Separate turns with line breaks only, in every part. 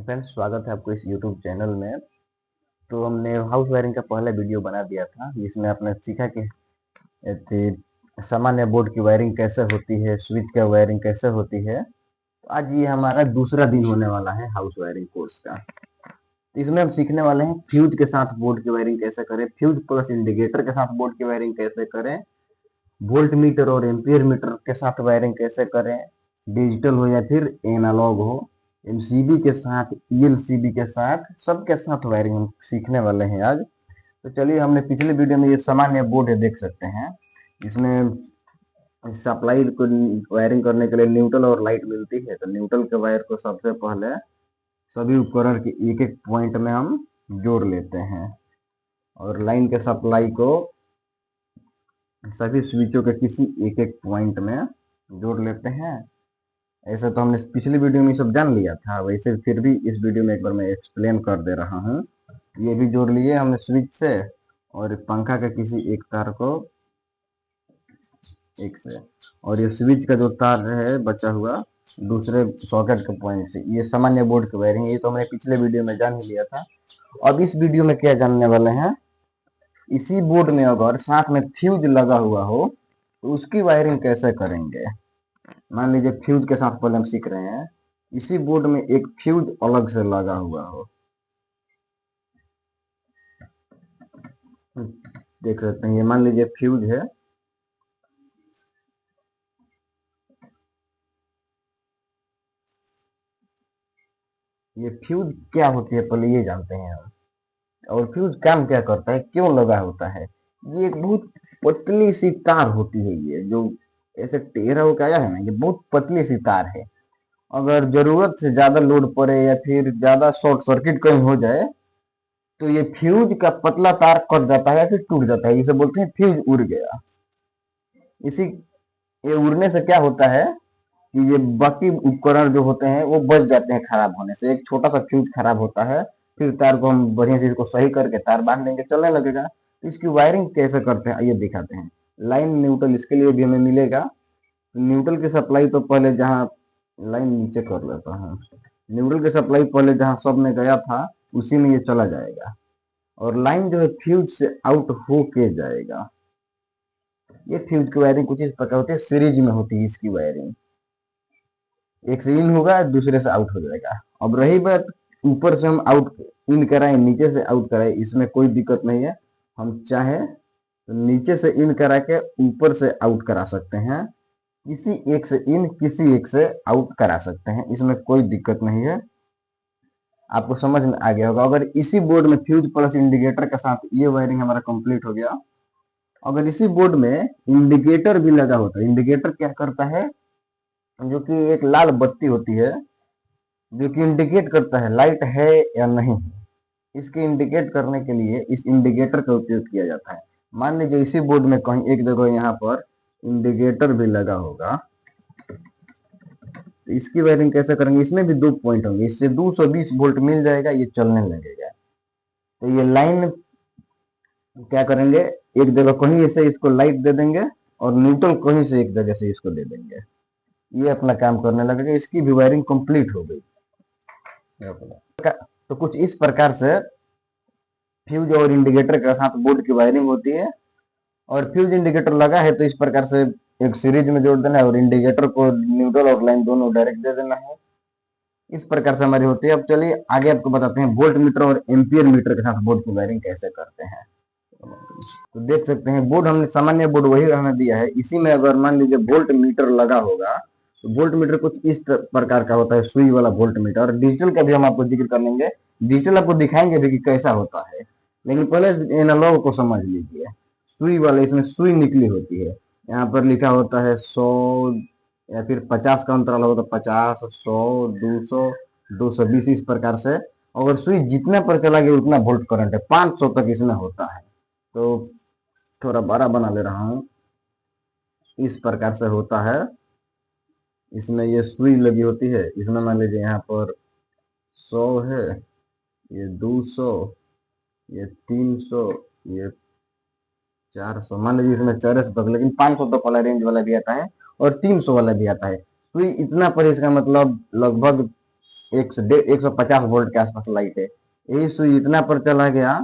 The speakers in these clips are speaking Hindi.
फ्रेंड्स, स्वागत है आपको इस यूट्यूब चैनल में। तो हमने हाउस वायरिंग का पहला वीडियो बना दिया था जिसमें आपने सीखा कि सामान्य बोर्ड की वायरिंग कैसे होती है, स्विच का वायरिंग कैसे होती है। तो आज ये हमारा दूसरा दिन होने वाला है हाउस वायरिंग कोर्स का। तो इसमें हम सीखने वाले हैं फ्यूज के साथ बोर्ड की वायरिंग कैसे करें, फ्यूज प्लस इंडिकेटर के साथ बोर्ड की वायरिंग कैसे करें, वोल्ट मीटर और एम्पियर मीटर के साथ वायरिंग कैसे करें, डिजिटल हो या फिर एनालॉग हो, एमसीबी के साथ, ईएलसीबी के साथ, सबके साथ वायरिंग हम सीखने वाले हैं आज। तो चलिए, हमने पिछले वीडियो में ये सामान्य बोर्ड है, देख सकते हैं। इसमें सप्लाई को वायरिंग करने के लिए न्यूट्रल और लाइट मिलती है। तो न्यूट्रल के वायर को सबसे पहले सभी उपकरण के एक एक पॉइंट में हम जोड़ लेते हैं और लाइन के सप्लाई को सभी स्विचों के किसी एक एक पॉइंट में जोड़ लेते हैं। ऐसा तो हमने पिछली वीडियो में सब जान लिया था, वैसे फिर भी इस वीडियो में एक बार मैं एक्सप्लेन कर दे रहा हूँ। ये भी जोड़ लिए हमने स्विच से, और पंखा के किसी एक तार को एक से, और ये स्विच का जो तार है बचा हुआ दूसरे सॉकेट के पॉइंट से। ये सामान्य बोर्ड की वायरिंग, ये तो हमने पिछले वीडियो में जान ही लिया था। अब इस वीडियो में क्या जानने वाले हैं, इसी बोर्ड में अगर साथ में फ्यूज लगा हुआ हो तो उसकी वायरिंग कैसे करेंगे। मान लीजिए फ्यूज के साथ पहले हम सीख रहे हैं, इसी बोर्ड में एक फ्यूज अलग से लगा हुआ हो। देख सकते हैं, ये मान लीजिए फ्यूज है। ये फ्यूज क्या होती है पहले ये जानते हैं हम, और फ्यूज काम क्या करता है, क्यों लगा होता है। ये एक बहुत पतली सी तार होती है, ये जो ऐसे टेढ़ा होकर आया है ना, ये बहुत पतली सी तार है। अगर जरूरत से ज्यादा लोड पड़े या फिर ज्यादा शॉर्ट सर्किट कहीं हो जाए तो ये फ्यूज का पतला तार कट जाता है या फिर टूट जाता है, इसे बोलते हैं फ्यूज उड़ गया। इसी ये उड़ने से क्या होता है कि ये बाकी उपकरण जो होते हैं वो बच जाते हैं खराब होने से। एक छोटा सा फ्यूज खराब होता है, फिर तार को हम बढ़िया से इसको सही करके तार बांध देंगे, चलने लगेगा। तो इसकी वायरिंग कैसे करते हैं आइए दिखाते हैं। लाइन न्यूट्रल इसके लिए भी हमें मिलेगा। न्यूट्रल की सप्लाई तो पहले जहाँ लाइन नीचे कर लेता हूँ, न्यूट्रल की सप्लाई पहले जहाँ सब में गया था उसी में ये चला जाएगा, और लाइन जो है फ्यूज से आउट हो के जाएगा। ये फ्यूज की वायरिंग कुछ इस प्रकार होती है, सीरीज में होती है इसकी वायरिंग। एक से इन होगा, दूसरे से आउट हो जाएगा। अब रही बात ऊपर से हम आउट इन कराएं, नीचे से आउट कराएं, इसमें कोई दिक्कत नहीं है। हम चाहे तो नीचे से इन करा के ऊपर से आउट करा सकते हैं, किसी एक से इन किसी एक से आउट करा सकते हैं, इसमें कोई दिक्कत नहीं है। आपको समझ में आ गया होगा। अगर इसी बोर्ड में फ्यूज प्लस इंडिकेटर के साथ ये वायरिंग हमारा कंप्लीट हो गया, अगर इसी बोर्ड में इंडिकेटर भी लगा होता है। इंडिकेटर क्या करता है, जो कि एक लाल बत्ती होती है जो कि इंडिकेट करता है लाइट है या नहीं है। इसके इंडिकेट करने के लिए इस इंडिकेटर का उपयोग किया जाता है। मान लीजिए इसी बोर्ड में कहीं एक जगह यहाँ पर इंडिकेटर भी लगा होगा, तो इसकी वायरिंग कैसे करेंगे, इसमें भी दो पॉइंट होंगे, इससे 220 वोल्ट मिल जाएगा, ये चलने लगेगा। तो ये लाइन क्या करेंगे, एक जगह कहीं से इसको लाइट दे देंगे और न्यूट्रल कहीं से एक जगह से इसको दे देंगे, ये अपना काम करने लगेगा। इसकी भी वायरिंग कंप्लीट हो गई। तो कुछ इस प्रकार से फ्यूज और इंडिकेटर के साथ बोर्ड की वायरिंग होती है। और फ्यूज इंडिकेटर लगा है तो इस प्रकार से एक सीरीज में जोड़ देना है, और इंडिकेटर को न्यूट्रल और लाइन दोनों डायरेक्ट दे देना है। इस प्रकार से हमारी होती है। अब चलिए आगे आपको बताते हैं वोल्ट मीटर और एम्पियर मीटर के साथ बोर्ड की वायरिंग कैसे करते हैं। तो देख सकते हैं बोर्ड, हमने सामान्य बोर्ड वही हमें दिया है। इसी में अगर मान लीजिए वोल्ट मीटर लगा होगा तो वोल्ट मीटर कुछ इस प्रकार का होता है, सुई वाला वोल्ट मीटर। डिजिटल का भी हम आपको जिक्र कर लेंगे, डिजिटल आपको दिखाएंगे भी कि कैसा होता है, लेकिन पहले एनालॉग को समझ लीजिए। सुई वाले, इसमें सुई निकली होती है, यहाँ पर लिखा होता है 100 या फिर 50 का अंतराल होगा तो 50, 100, 200, 220, इस प्रकार से। अगर सुई जितने पर चला गया उतना वोल्ट करंट है, 500 तक इसमें होता है। तो थोड़ा बड़ा बना ले रहा हूँ, इस प्रकार से होता है। इसमें ये सुई लगी होती है, इसमें मान लीजिए यहाँ पर 100 है, ये 200, ये 300, ये 400, मान लीजिए इसमें 400 तक, लेकिन 500 तक वाला रेंज वाला भी आता है और 300 वाला भी आता है। सुई इतना पर, इसका मतलब लगभग 150 वोल्ट के आसपास लाइट है। यही सुई इतना पर चला गया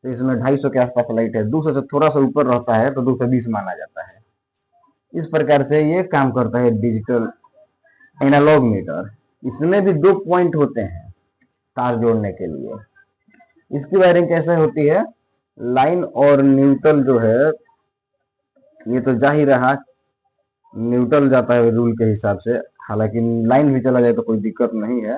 तो इसमें 250 के आसपास लाइट है। 200 से थोड़ा सा ऊपर रहता है तो 220 माना जाता है। इस प्रकार से ये काम करता है डिजिटल एनालॉग मीटर। इसमें भी दो पॉइंट होते हैं तार जोड़ने के लिए। इसकी वायरिंग कैसे होती है? लाइन और न्यूट्रल जो है, ये तो जा ही रहा, न्यूट्रल जाता है रूल के हिसाब से। हालांकि लाइन भी चला जाए तो कोई दिक्कत नहीं है,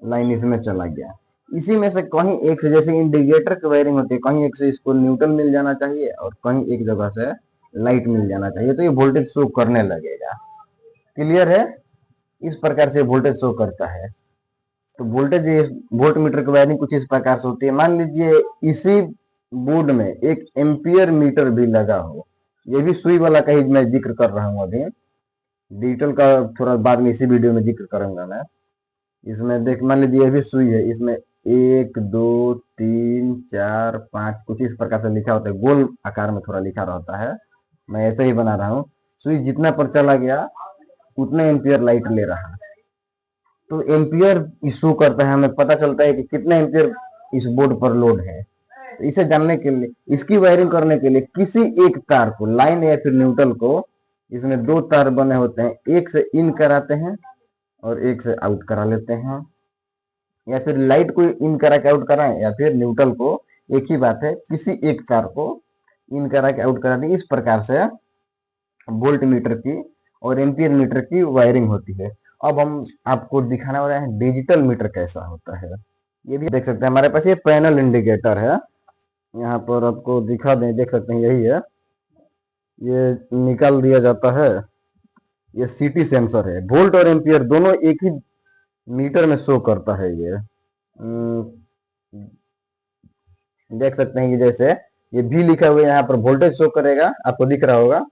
लाइन इसमें चला गया। इसी में से कहीं एक से, जैसे इंडिकेटर की वायरिंग होती है, कहीं एक से इसको न्यूट्रल मिल जाना चाहिए और कहीं एक जगह से लाइट मिल जाना चाहिए, तो ये वोल्टेज शो करने लगेगा। क्लियर है? इस प्रकार से वोल्टेज शो करता है। तो वोल्टेज, वोल्ट मीटर की वायरिंग कुछ इस प्रकार से होती है। मान लीजिए इसी बोर्ड में एक एम्पियर मीटर भी लगा हो, ये भी सुई वाला का ही मैं जिक्र कर रहा हूँ अभी, डिजिटल का थोड़ा बाद में इसी वीडियो में जिक्र करूंगा मैं। इसमें देख, मान लीजिए ये भी सुई है, इसमें 1 2 3 4 5 कुछ इस प्रकार से लिखा होता है, गोल आकार में थोड़ा लिखा रहता है, मैं ऐसे ही बना रहा हूँ। सुई जितना पर चला गया उतना एम्पियर लाइट ले रहा है। तो एम्पियर इशू करता है, हमें पता चलता है कि कितना एम्पियर इस बोर्ड पर लोड है। तो इसे जानने के लिए, इसकी वायरिंग करने के लिए किसी एक तार को, लाइन या फिर न्यूट्रल को, इसमें दो तार बने होते हैं, एक से इन कराते हैं और एक से आउट करा लेते हैं, या फिर लाइट को इन करा के आउट कराएं या फिर न्यूट्रल को, एक ही बात है, किसी एक तार को इन करा के आउट करा दें। इस प्रकार से वोल्ट मीटर की और एम्पियर मीटर की वायरिंग होती है। अब हम आपको दिखाने वाले हैं डिजिटल मीटर कैसा होता है। ये भी देख सकते हैं, हमारे पास ये पैनल इंडिकेटर है, यहाँ पर आपको दिखा दें, देख सकते हैं यही है, ये निकाल दिया जाता है। ये सीटी सेंसर है, वोल्ट और एम्पियर दोनों एक ही मीटर में शो करता है। ये देख सकते हैं कि जैसे ये भी लिखा हुआ है, यहाँ पर वोल्टेज शो करेगा, आपको दिख रहा होगा,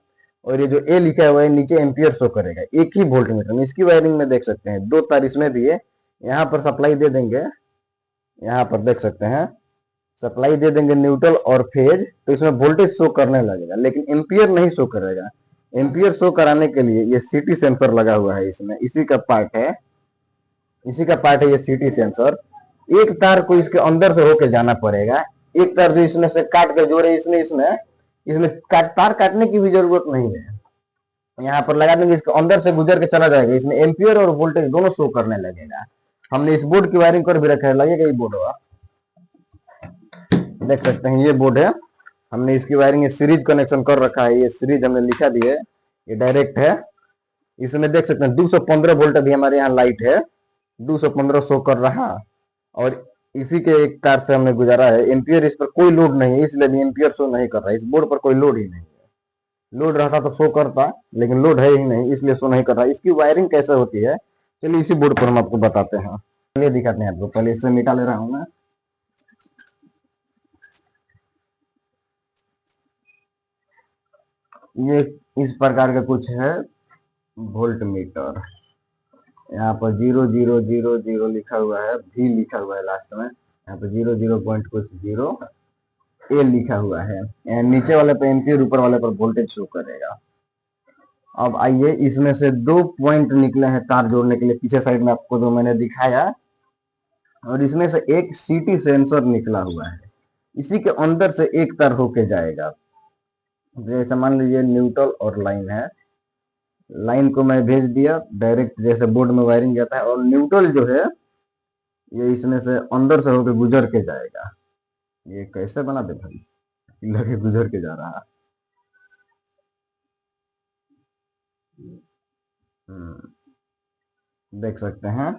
और ये जो ए लिखा हुआ है नीचे एम्पियर शो करेगा, एक ही वोल्ट मीटर में। इसकी वायरिंग में देख सकते हैं दो तार इसमें भी है, यहाँ पर सप्लाई दे देंगे, यहाँ पर देख सकते हैं सप्लाई दे देंगे न्यूट्रल और फेज, तो इसमें वोल्टेज शो करने लगेगा, लेकिन एम्पियर नहीं शो करेगा। एम्पियर शो कराने के लिए ये सीटी सेंसर लगा हुआ है इसमें, इसी का पार्ट है, इसी का पार्ट है ये सीटी सेंसर। एक तार को इसके अंदर से होके जाना पड़ेगा, एक तार जो इसमें से काट के जोड़े, इसमें इसमें इसमें तार काटने की भी जरूरत नहीं है, यहाँ पर लगा देंगे, इसके अंदर से गुजर के चला जाएगा, इसमें एम्पियर और वोल्टेज दोनों शो करने लगेगा। हमने इस बोर्ड की वायरिंग कर भी रखा है, लगेगा ये बोर्ड होगा, देख सकते हैं ये बोर्ड है, हमने इसकी वायरिंग सीरीज कनेक्शन कर रखा है, ये सीरीज हमने लिखा भी है, ये डायरेक्ट है। इसमें देख सकते हैं 215 वोल्ट अभी हमारे यहाँ लाइट है, 215 शो कर रहा, और इसी के एक तार से हमने गुजारा है। एम्पियर इस पर कोई लोड नहीं है, इसलिए भी एम्पियर शो नहीं कर रहा है, इस बोर्ड पर कोई लोड ही नहीं है। लोड रहता तो शो करता, लेकिन लोड है ही नहीं, इसलिए शो नहीं कर रहा। इसकी वायरिंग कैसे होती है, चलिए इसी बोर्ड पर हम आपको बताते हैं, चलिए दिखाते हैं आपको। पहले इसे मिटा ले रहा हूं मैं। ये इस प्रकार का कुछ है वोल्ट मीटर, यहाँ पर 0000 लिखा हुआ है, भी लिखा हुआ है लास्ट में, यहाँ पर 00 पॉइंट कुछ 0 ए लिखा हुआ है। नीचे वाले पे एम्पियर, ऊपर वाले पर वोल्टेज शो करेगा। अब आइए, इसमें से दो पॉइंट निकले हैं तार जोड़ने के लिए, पीछे साइड में आपको जो मैंने दिखाया, और इसमें से एक सीटी सेंसर निकला हुआ है, इसी के अंदर से एक तार होके जाएगा। जैसे मान लीजिए न्यूट्रल और लाइन है, लाइन को मैं भेज दिया डायरेक्ट, जैसे बोर्ड में वायरिंग जाता है, और न्यूट्रल जो है ये इसमें से अंदर से होकर गुजर के जाएगा। ये कैसे बना दे भाई, लगे गुजर के जा रहा। देख सकते हैं,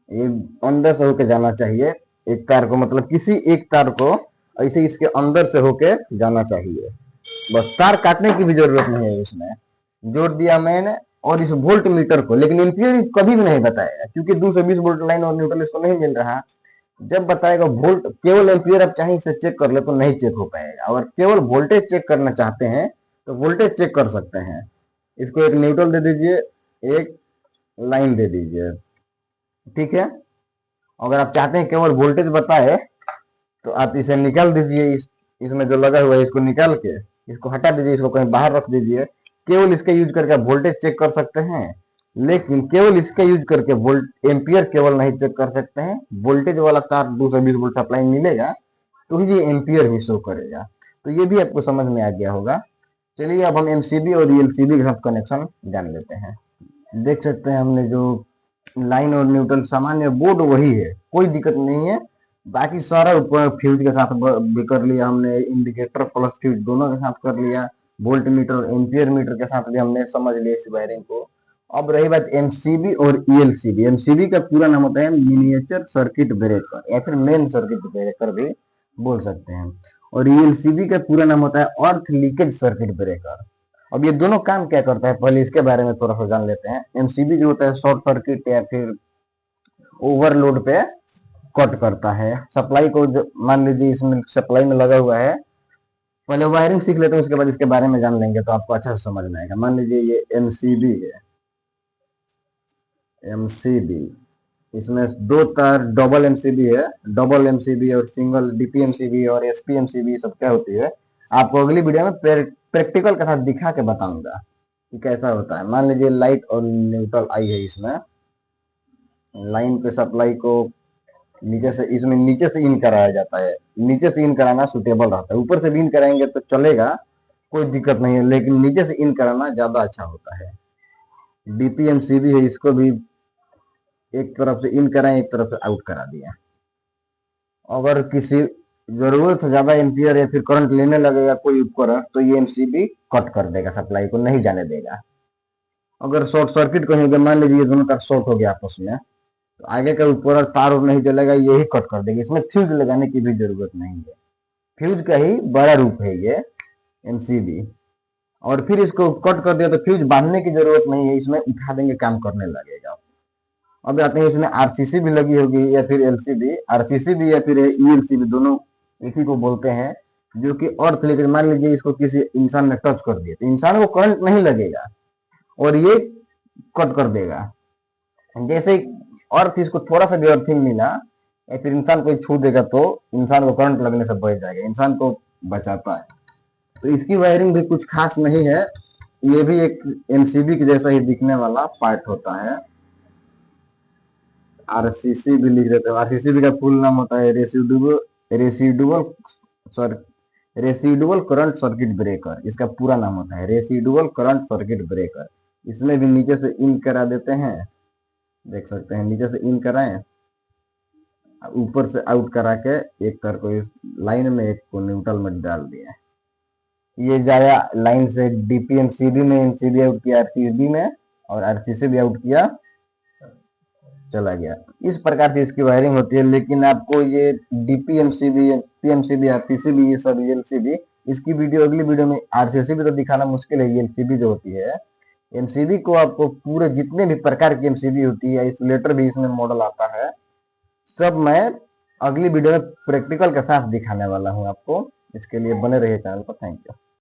ये अंदर से होके जाना चाहिए एक तार को, मतलब किसी एक तार को ऐसे इसके अंदर से होके जाना चाहिए, बस तार काटने की भी जरूरत नहीं है। इसमें जोड़ दिया मैंने, और इस वोल्ट मीटर को, लेकिन एम्पियर कभी भी नहीं बताएगा, क्योंकि 220 वोल्ट लाइन और न्यूट्रल इसको नहीं मिल रहा। जब बताएगा वोल्ट, केवल एम्पियर आप चाहे इसे चेक कर ले तो नहीं चेक हो पाएगा। अगर केवल वोल्टेज चेक करना चाहते हैं तो वोल्टेज चेक कर सकते हैं। इसको एक न्यूट्रल दे दीजिए, एक लाइन दे दीजिए, ठीक है। अगर आप चाहते हैं केवल वोल्टेज बताए तो आप इसे निकाल दीजिए, इसमें जो लगा हुआ है इसको निकाल के इसको हटा दीजिए, इसको कहीं बाहर रख दीजिए, केवल इसका यूज करके वोल्टेज चेक कर सकते हैं, लेकिन केवल इसका यूज करके वोल्ट एम्पियर केवल नहीं चेक कर सकते हैं। वोल्टेज वाला तार 220 वोल्ट सप्लाई मिलेगा तो ये एम्पियर भी शो करेगा। तो ये भी आपको समझ में आ गया होगा। चलिए अब हम एमसीबी और ईएलसीबी के साथ कनेक्शन जान लेते हैं। देख सकते हैं हमने जो लाइन और न्यूट्रल सामान्य बोर्ड वही है, कोई दिक्कत नहीं है। बाकी सारा ऊपर फ्यूज के साथ भी कर लिया हमने, इंडिकेटर प्लस फ्यूज दोनों के साथ कर लिया, वोल्ट मीटर और एम्पियर मीटर के साथ भी हमने समझ लिया इस वायरिंग को। अब रही बात एमसीबी और ईएलसीबी। एमसीबी का पूरा नाम होता है मिनिएचर सर्किट ब्रेकर या फिर मेन सर्किट ब्रेकर भी बोल सकते हैं। और ईएलसीबी का पूरा नाम होता है अर्थ लीकेज सर्किट ब्रेकर। अब ये दोनों काम क्या करता है पहले इसके बारे में थोड़ा सा जान लेते हैं। एमसीबी जो होता है शॉर्ट सर्किट या फिर ओवरलोड पे कट करता है सप्लाई को। मान लीजिए इसमें सप्लाई में लगा हुआ है, पहले वायरिंग सीख लेते हैं उसके बाद इसके बारे में जान लेंगे तो आपको अच्छा से समझ में आएगा। मान लीजिए ये एमसीबी है, एमसीबी इसमें दो तार डबल एमसीबी है, डबल एमसीबी और सिंगल डीपीएमसीबी और एसपीएमसीबी सब क्या होती है आपको अगली वीडियो में प्रैक्टिकल के साथ दिखा के बताऊंगा कि कैसा होता है। मान लीजिए लाइट और न्यूट्रल आई है, इसमें लाइन पे सप्लाई को नीचे से इसमें नीचे से इन कराया जाता है। नीचे से इन कराना सुटेबल रहता है, ऊपर से भी इन कराएंगे तो चलेगा कोई दिक्कत नहीं है, लेकिन नीचे से इन कराना ज्यादा अच्छा होता है। डीपीएमसीबी है, इसको भी एक तरफ से इन कराएं एक तरफ से आउट करा दिया। अगर किसी जरूरत से ज्यादा एम्पियर या फिर करंट लेने लगेगा कोई उपकरण तो ये एमसीबी कट कर देगा, सप्लाई को नहीं जाने देगा। अगर शॉर्ट सर्किट कहेंगे, मान लीजिए ये दोनों तार शॉर्ट हो गया आपस में, तो आगे का उपकरण तार नहीं जलेगा, यही कट कर देगा। इसमें फ्यूज लगाने की भी जरूरत नहीं है, फ्यूज का ही बड़ा रूप है ये एमसीबी। और फिर इसको कट कर दिया तो फ्यूज बांधने की जरूरत नहीं है, इसमें उठा देंगे काम करने लगेगा। अब आते हैं इसमें आरसीसी भी लगी होगी या फिर एलसीबी। आरसीसी भी या फिर ईएलसीबी दोनों इसी को बोलते हैं, जो कि अर्थ लेकर मान लीजिए इसको किसी इंसान ने टच कर दिया तो इंसान को करंट नहीं लगेगा और ये कट कर देगा। जैसे अर्थ इसको थोड़ा सा भी अर्थिंग मिला या फिर इंसान को छू देगा तो इंसान को करंट लगने से बच जाएगा, इंसान को बचाता है। तो इसकी वायरिंग भी कुछ खास नहीं है, ये भी एक एमसीबी के जैसा ही दिखने वाला पार्ट होता है। आरसीसी भी लिख देते हैं। आरसीसी का फुल नाम होता है रेसिडुअल करंट सर्किट ब्रेकर। इसका पूरा नाम होता है रेसिडुअल करंट सर्किट ब्रेकर। इसमें भी नीचे से इन करा देते हैं, देख सकते हैं नीचे से इन कराएं, ऊपर से आउट करा के एक तार को इस लाइन में एक को न्यूट्रल में डाल दिया। ये जाया लाइन से डीपीएमसीबी में, एमसीबी आउट किया आरसीबी में और आरसीसी भी आउट किया, चला गया। इस प्रकार से इसकी वायरिंग होती है। लेकिन आपको ये डीपीएमसीबी, पीएमसीबी, आरसीसीबी, ये सब एलसीबी, इसकी वीडियो अगली वीडियो में। आरसीसीबी तो दिखाना मुश्किल है, एलसीबी जो होती है, एमसीबी को आपको पूरे जितने भी प्रकार की एमसीबी होती है, आइसोलेटर भी इसमें मॉडल आता है, सब मैं अगली वीडियो में प्रैक्टिकल के साथ दिखाने वाला हूँ आपको। इसके लिए बने रहिए चैनल पर। Thank you.